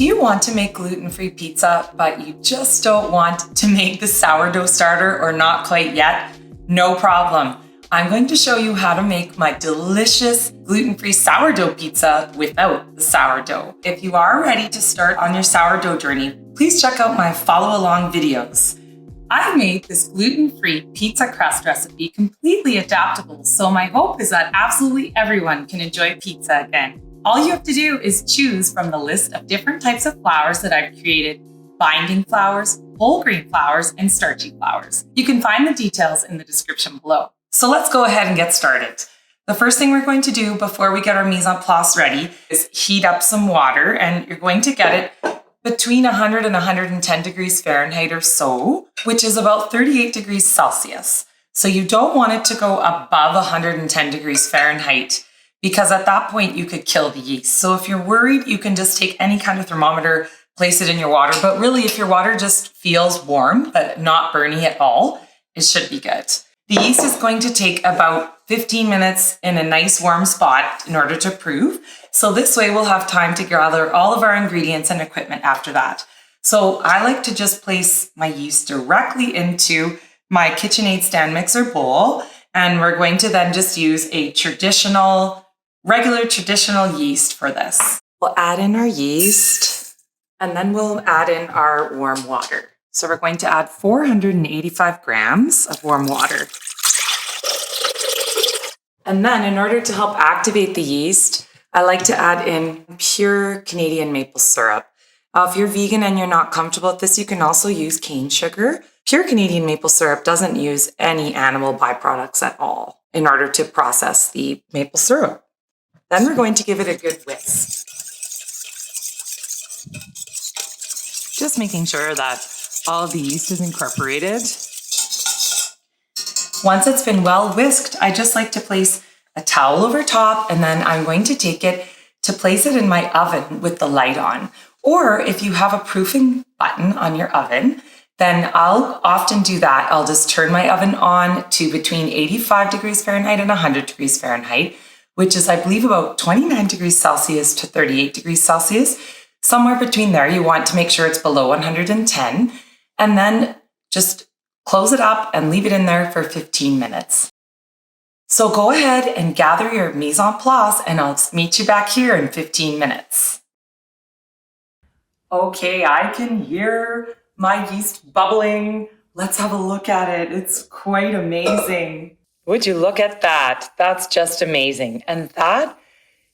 you want to make gluten-free pizza, but you just don't want to make the sourdough starter or not quite yet? No problem. I'm going to show you how to make my delicious gluten-free sourdough pizza without the sourdough. If you are ready to start on your sourdough journey, please check out my follow-along videos. I made this gluten-free pizza crust recipe completely adaptable, so my hope is that absolutely everyone can enjoy pizza again. All you have to do is choose from the list of different types of flours that I've created: binding flours, whole grain flours, and starchy flours. You can find the details in the description below. So let's go ahead and get started. The first thing we're going to do before we get our mise en place ready is heat up some water, and you're going to get it between 100 and 110 degrees Fahrenheit or so, which is about 38 degrees Celsius. So you don't want it to go above 110 degrees Fahrenheit, because at that point you could kill the yeast. So if you're worried, you can just take any kind of thermometer, place it in your water. But really, if your water just feels warm, but not burny at all, it should be good. The yeast is going to take about 15 minutes in a nice warm spot in order to prove. So this way we'll have time to gather all of our ingredients and equipment after that. So I like to just place my yeast directly into my KitchenAid stand mixer bowl. And we're going to then just use a regular traditional yeast for this. We'll add in our yeast, and then we'll add in our warm water. So we're going to add 485 grams of warm water. And then in order to help activate the yeast, I like to add in pure Canadian maple syrup. If you're vegan and you're not comfortable with this, you can also use cane sugar. Pure Canadian maple syrup doesn't use any animal byproducts at all in order to process the maple syrup. Then we're going to give it a good whisk. Just making sure that all of the yeast is incorporated. Once it's been well whisked, I just like to place a towel over top, and then I'm going to take it to place it in my oven with the light on. Or if you have a proofing button on your oven, then I'll often do that. I'll just turn my oven on to between 85 degrees Fahrenheit and 100 degrees Fahrenheit, which is, I believe, about 29 degrees Celsius to 38 degrees Celsius. Somewhere between there, you want to make sure it's below 110, and then just close it up and leave it in there for 15 minutes. So go ahead and gather your mise en place, and I'll meet you back here in 15 minutes. Okay, I can hear my yeast bubbling. Let's have a look at it. It's quite amazing. Would you look at that? That's just amazing. And that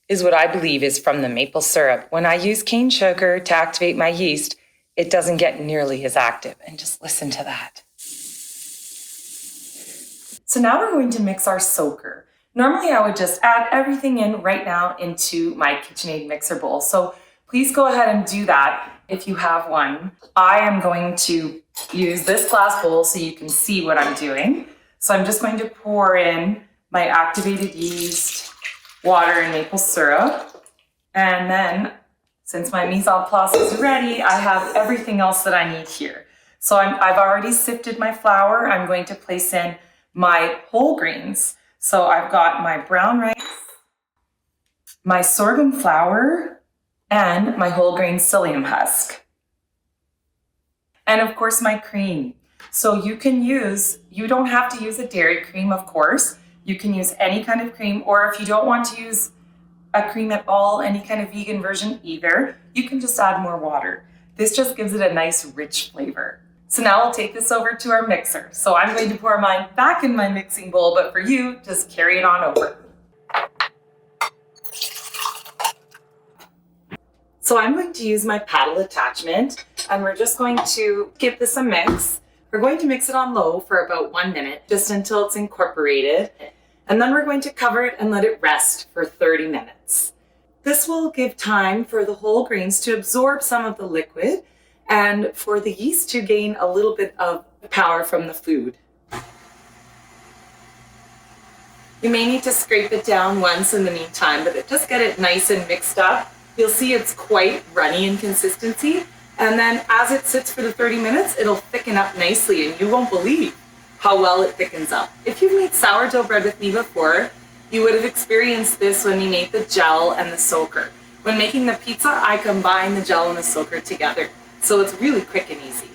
is what I believe is from the maple syrup. When I use cane sugar to activate my yeast, it doesn't get nearly as active. And just listen to that. So now we're going to mix our soaker. Normally I would just add everything in right now into my KitchenAid mixer bowl. So please go ahead and do that if you have one. I am going to use this glass bowl so you can see what I'm doing. So I'm just going to pour in my activated yeast, water, and maple syrup. And then, since my mise en place is ready, I have everything else that I need here. So I've already sifted my flour. I'm going to place in my whole grains. So I've got my brown rice, my sorghum flour, and my whole grain psyllium husk. And of course my cream. So you don't have to use a dairy cream, of course. You can use any kind of cream, or if you don't want to use a cream at all, any kind of vegan version either, you can just add more water. This just gives it a nice rich flavor. So now I'll take this over to our mixer. So I'm going to pour mine back in my mixing bowl, but for you, just carry it on over. So I'm going to use my paddle attachment, and we're just going to give this a mix. We're going to mix it on low for about 1 minute, just until it's incorporated. And then we're going to cover it and let it rest for 30 minutes. This will give time for the whole grains to absorb some of the liquid and for the yeast to gain a little bit of power from the food. You may need to scrape it down once in the meantime, but just get it nice and mixed up. You'll see it's quite runny in consistency. And then as it sits for the 30 minutes, it'll thicken up nicely, and you won't believe how well it thickens up. If you've made sourdough bread with me before, you would have experienced this when we made the gel and the soaker. When making the pizza, I combine the gel and the soaker together, so it's really quick and easy.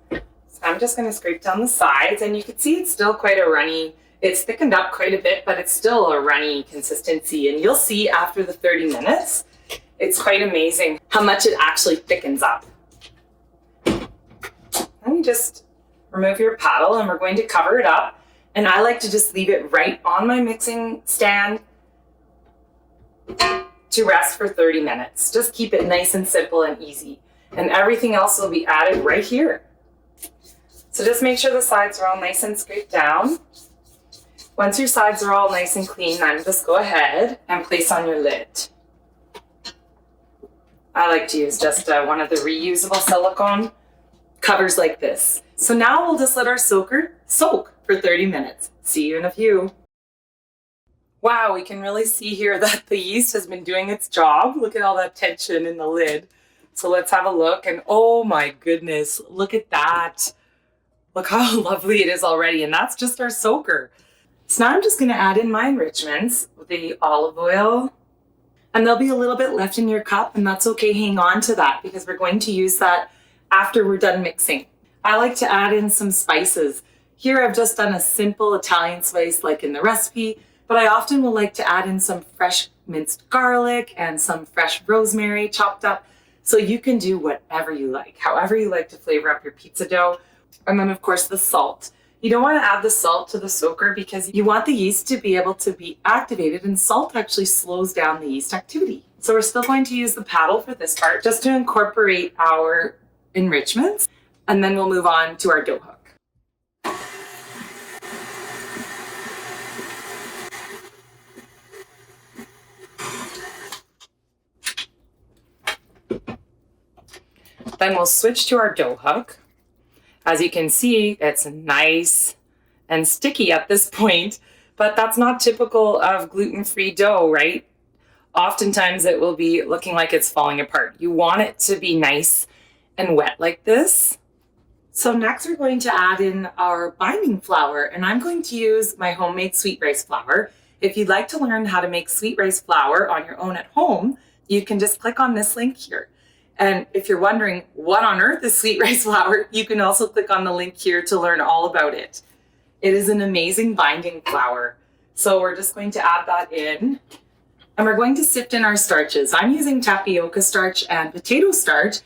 So I'm just going to scrape down the sides, and you can see it's still quite a runny. It's thickened up quite a bit, but it's still a runny consistency, and you'll see after the 30 minutes, it's quite amazing how much it actually thickens up. Then you just remove your paddle, and we're going to cover it up, and I like to just leave it right on my mixing stand to rest for 30 minutes. Just keep it nice and simple and easy. And everything else will be added right here. So just make sure the sides are all nice and scraped down. Once your sides are all nice and clean, then just go ahead and place on your lid. I like to use just one of the reusable silicone covers like this. So now we'll just let our soaker soak for 30 minutes. See you in a few. Wow, we can really see here that the yeast has been doing its job. Look at all that tension in the lid. So let's have a look, and oh my goodness, look at that. Look how lovely it is already, and that's just our soaker. So now I'm just gonna add in my enrichments with the olive oil, and there'll be a little bit left in your cup, and that's okay, hang on to that because we're going to use that after we're done mixing. I like to add in some spices. Here I've just done a simple Italian spice like in the recipe, but I often will like to add in some fresh minced garlic and some fresh rosemary chopped up. So you can do whatever you like, however you like to flavor up your pizza dough. And then of course the salt. You don't want to add the salt to the soaker because you want the yeast to be able to be activated, and salt actually slows down the yeast activity. So we're still going to use the paddle for this part just to incorporate our enrichments, and then we'll move on to our dough hook. Then we'll switch to our dough hook. As you can see, it's nice and sticky at this point, but that's not typical of gluten-free dough, right? Oftentimes it will be looking like it's falling apart. You want it to be nice and wet like this. So next we're going to add in our binding flour, and I'm going to use my homemade sweet rice flour. If you'd like to learn how to make sweet rice flour on your own at home, you can just click on this link here. And if you're wondering what on earth is sweet rice flour, you can also click on the link here to learn all about it. It is an amazing binding flour. So we're just going to add that in, and we're going to sift in our starches. I'm using tapioca starch and potato starch.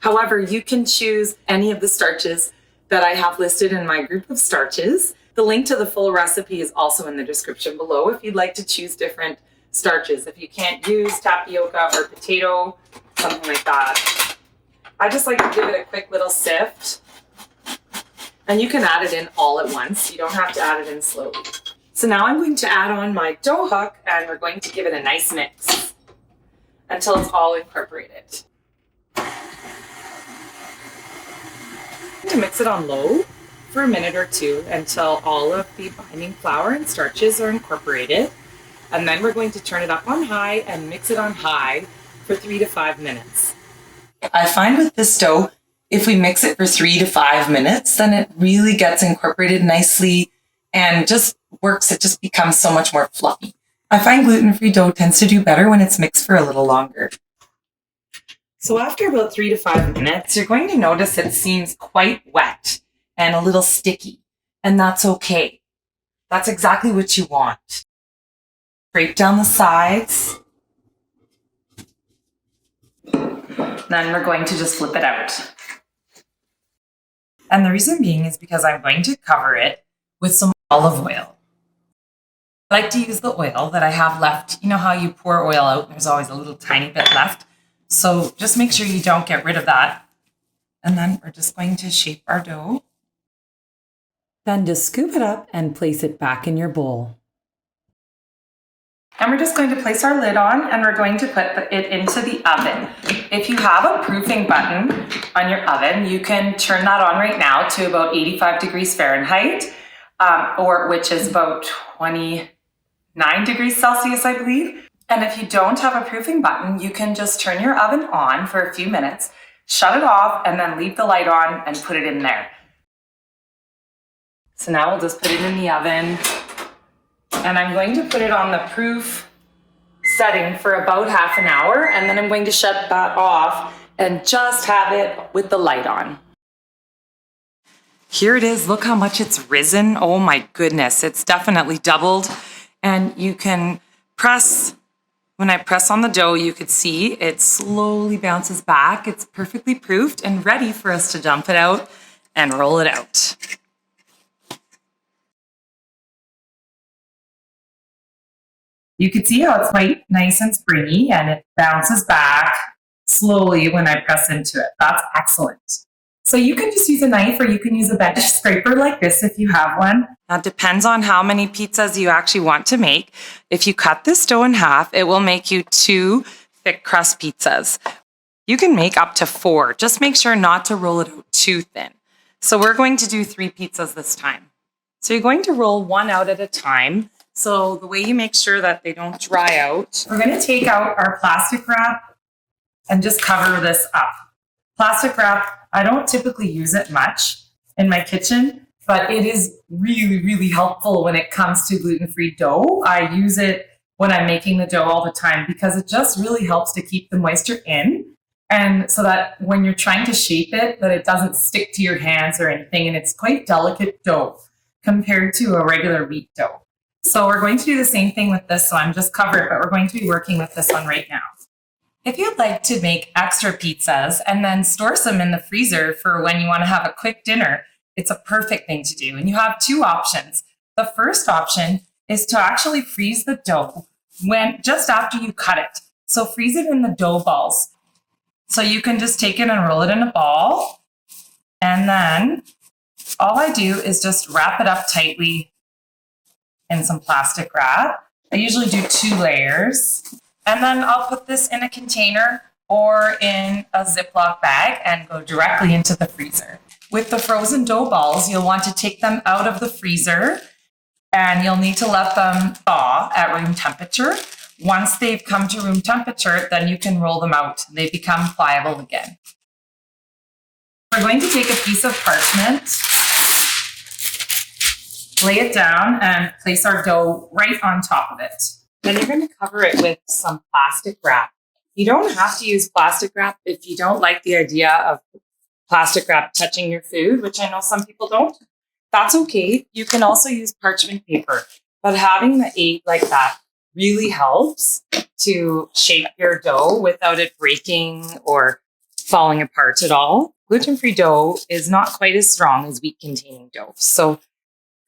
However, you can choose any of the starches that I have listed in my group of starches. The link to the full recipe is also in the description below if you'd like to choose different starches. If you can't use tapioca or potato, something like that. I just like to give it a quick little sift. And you can add it in all at once. You don't have to add it in slowly. So now I'm going to add on my dough hook, and we're going to give it a nice mix until it's all incorporated. To mix it on low for a minute or two until all of the binding flour and starches are incorporated. And then we're going to turn it up on high and mix it on high for 3 to 5 minutes. I find with this dough, if we mix it for 3 to 5 minutes, then it really gets incorporated nicely and just works. It just becomes so much more fluffy. I find gluten-free dough tends to do better when it's mixed for a little longer. So after about 3 to 5 minutes, you're going to notice it seems quite wet and a little sticky, and that's okay. That's exactly what you want. Scrape down the sides. Then we're going to just flip it out. And the reason being is because I'm going to cover it with some olive oil. I like to use the oil that I have left. You know how you pour oil out, there's always a little tiny bit left. So just make sure you don't get rid of that. And then we're just going to shape our dough. Then just scoop it up and place it back in your bowl. And we're just going to place our lid on, and we're going to put it into the oven. If you have a proofing button on your oven, you can turn that on right now to about 85 degrees Fahrenheit, which is about 29 degrees Celsius, I believe. And if you don't have a proofing button, you can just turn your oven on for a few minutes, shut it off, and then leave the light on and put it in there. So now we'll just put it in the oven. And I'm going to put it on the proof setting for about half an hour, and then I'm going to shut that off and just have it with the light on. Here it is. Look how much it's risen. Oh my goodness, it's definitely doubled. And you can press, when I press on the dough, you could see it slowly bounces back. It's perfectly proofed and ready for us to dump it out and roll it out. You can see how it's quite nice and springy and it bounces back slowly when I press into it. That's excellent. So you can just use a knife or you can use a bench scraper like this if you have one. Now it depends on how many pizzas you actually want to make. If you cut this dough in half, it will make you 2 thick crust pizzas. You can make up to 4. Just make sure not to roll it out too thin. So we're going to do 3 pizzas this time. So you're going to roll one out at a time. So the way you make sure that they don't dry out, we're going to take out our plastic wrap and just cover this up. Plastic wrap, I don't typically use it much in my kitchen, but it is really, really helpful when it comes to gluten-free dough. I use it when I'm making the dough all the time because it just really helps to keep the moisture in. And so that when you're trying to shape it, that it doesn't stick to your hands or anything. And it's quite delicate dough compared to a regular wheat dough. So we're going to do the same thing with this. So I'm just covered, but we're going to be working with this one right now. If you'd like to make extra pizzas and then store some in the freezer for when you want to have a quick dinner, it's a perfect thing to do. And you have 2 options. The first option is to actually freeze the dough just after you cut it. So freeze it in the dough balls. So you can just take it and roll it in a ball. And then all I do is just wrap it up tightly in some plastic wrap. I usually do 2 layers. And then I'll put this in a container or in a Ziploc bag and go directly into the freezer. With the frozen dough balls, you'll want to take them out of the freezer and you'll need to let them thaw at room temperature. Once they've come to room temperature, then you can roll them out. They become pliable again. We're going to take a piece of parchment, lay it down, and place our dough right on top of it. Then you're going to cover it with some plastic wrap. You don't have to use plastic wrap if you don't like the idea of plastic wrap touching your food, which I know some people don't. That's okay. You can also use parchment paper, but having the 8 like that really helps to shape your dough without it breaking or falling apart at all. Gluten-free dough is not quite as strong as wheat-containing dough. So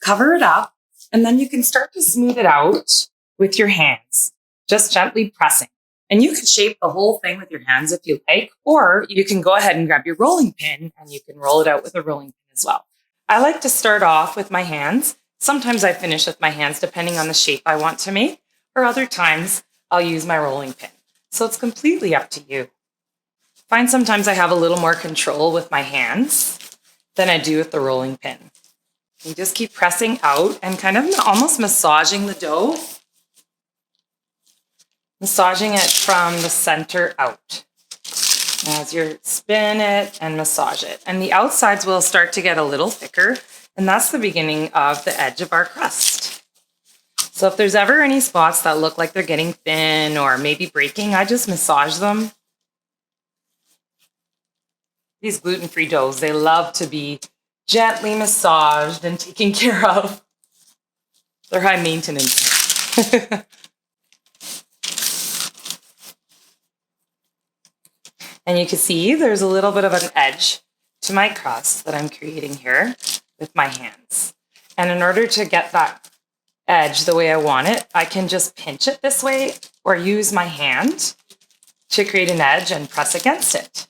cover it up, and then you can start to smooth it out with your hands, just gently pressing. And you can shape the whole thing with your hands if you like, or you can go ahead and grab your rolling pin and you can roll it out with a rolling pin as well. I like to start off with my hands. Sometimes I finish with my hands depending on the shape I want to make, or other times I'll use my rolling pin. So it's completely up to you. I find sometimes I have a little more control with my hands than I do with the rolling pin. You just keep pressing out and kind of almost massaging the dough. Massaging it from the center out as you spin it and massage it. And the outsides will start to get a little thicker, and that's the beginning of the edge of our crust. So if there's ever any spots that look like they're getting thin or maybe breaking, I just massage them. These gluten-free doughs, they love to be gently massaged and taken care of. They're high maintenance. And you can see there's a little bit of an edge to my crust that I'm creating here with my hands. And in order to get that edge the way I want it, I can just pinch it this way or use my hand to create an edge and press against it.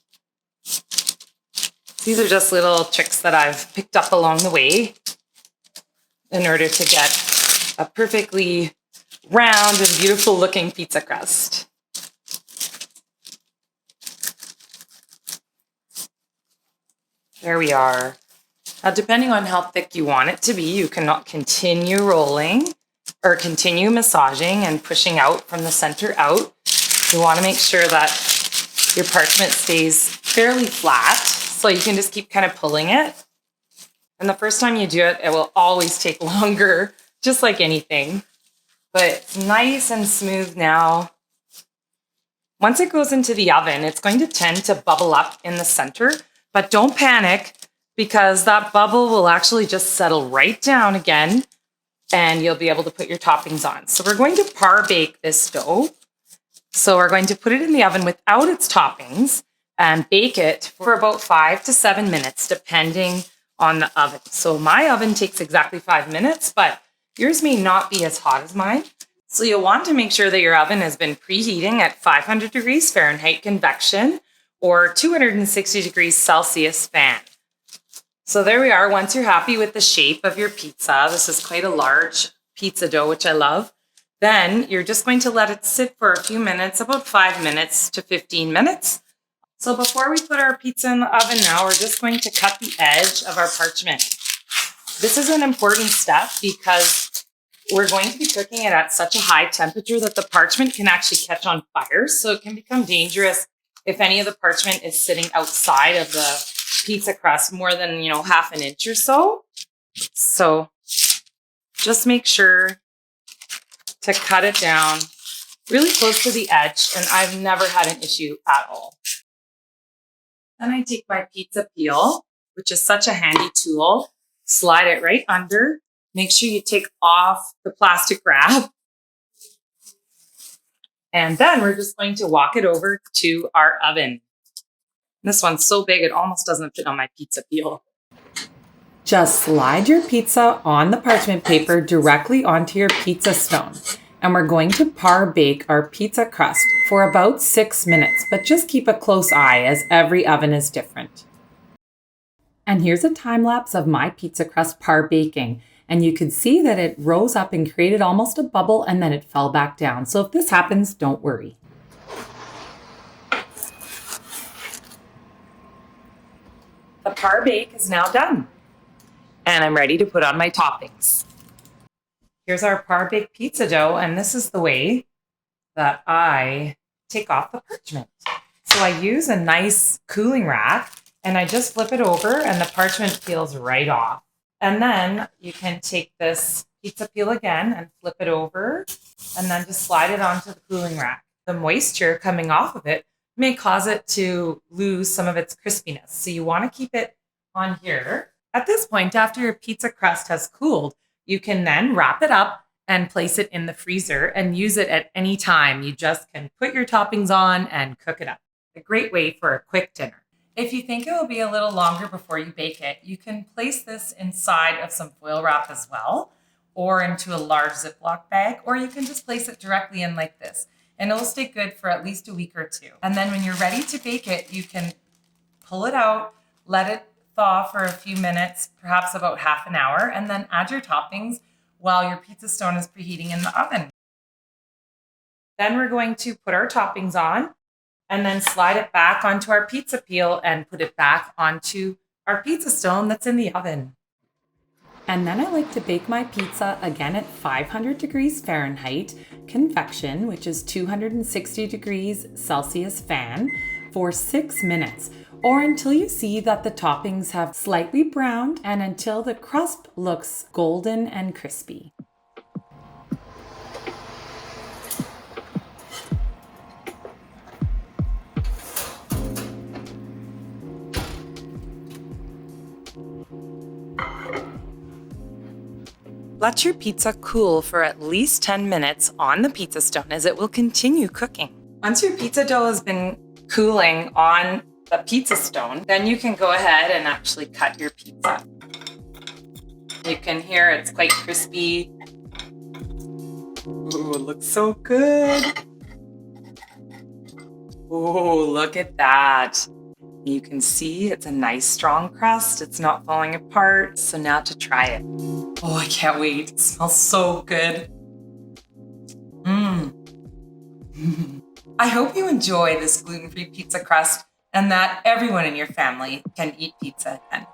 These are just little tricks that I've picked up along the way in order to get a perfectly round and beautiful looking pizza crust. There we are. Now, depending on how thick you want it to be, you can continue rolling or continue massaging and pushing out from the center out. You want to make sure that your parchment stays fairly flat, so you can just keep kind of pulling it. And the first time you do it, it will always take longer, just like anything. But it's nice and smooth now. Once it goes into the oven, it's going to tend to bubble up in the center, but don't panic because that bubble will actually just settle right down again and you'll be able to put your toppings on. So we're going to par bake this dough. So we're going to put it in the oven without its toppings and bake it for about 5 to 7 minutes, depending on the oven. So my oven takes exactly 5 minutes, but yours may not be as hot as mine. So you'll want to make sure that your oven has been preheating at 500 degrees Fahrenheit convection or 260 degrees Celsius fan. So there we are. Once you're happy with the shape of your pizza, this is quite a large pizza dough, which I love. Then you're just going to let it sit for a few minutes, about 5 minutes to 15 minutes. So before we put our pizza in the oven now, we're just going to cut the edge of our parchment. This is an important step because we're going to be cooking it at such a high temperature that the parchment can actually catch on fire. So it can become dangerous if any of the parchment is sitting outside of the pizza crust more than, half an inch or so. So just make sure to cut it down really close to the edge. And I've never had an issue at all. Then I take my pizza peel, which is such a handy tool, slide it right under. Make sure you take off the plastic wrap. And then we're just going to walk it over to our oven. This one's so big, it almost doesn't fit on my pizza peel. Just slide your pizza on the parchment paper directly onto your pizza stone. And we're going to par bake our pizza crust for about 6 minutes, but just keep a close eye as every oven is different. And here's a time lapse of my pizza crust par baking. And you can see that it rose up and created almost a bubble and then it fell back down. So if this happens, don't worry. The par bake is now done. And I'm ready to put on my toppings. Here's our par baked pizza dough, and this is the way that I take off the parchment. So I use a nice cooling rack and I just flip it over and the parchment peels right off. And then you can take this pizza peel again and flip it over and then just slide it onto the cooling rack. The moisture coming off of it may cause it to lose some of its crispiness. So you want to keep it on here. At this point, after your pizza crust has cooled, you can then wrap it up and place it in the freezer and use it at any time. You just can put your toppings on and cook it up. A great way for a quick dinner. If you think it will be a little longer before you bake it, you can place this inside of some foil wrap as well, or into a large Ziploc bag, or you can just place it directly in like this, and it'll stay good for at least a week or two. And then when you're ready to bake it, you can pull it out, let it thaw for a few minutes, perhaps about half an hour, and then add your toppings while your pizza stone is preheating in the oven. Then we're going to put our toppings on and then slide it back onto our pizza peel and put it back onto our pizza stone that's in the oven. And then I like to bake my pizza again at 500 degrees Fahrenheit convection, which is 260 degrees Celsius fan, for 6 minutes, or until you see that the toppings have slightly browned and until the crust looks golden and crispy. Let your pizza cool for at least 10 minutes on the pizza stone as it will continue cooking. Once your pizza dough has been cooling on the pizza stone, then you can go ahead and actually cut your pizza. You can hear it's quite crispy. Ooh, it looks so good. Oh, look at that. You can see it's a nice strong crust. It's not falling apart. So now to try it. Oh, I can't wait. It smells so good. I hope you enjoy this gluten-free pizza crust and that everyone in your family can eat pizza again.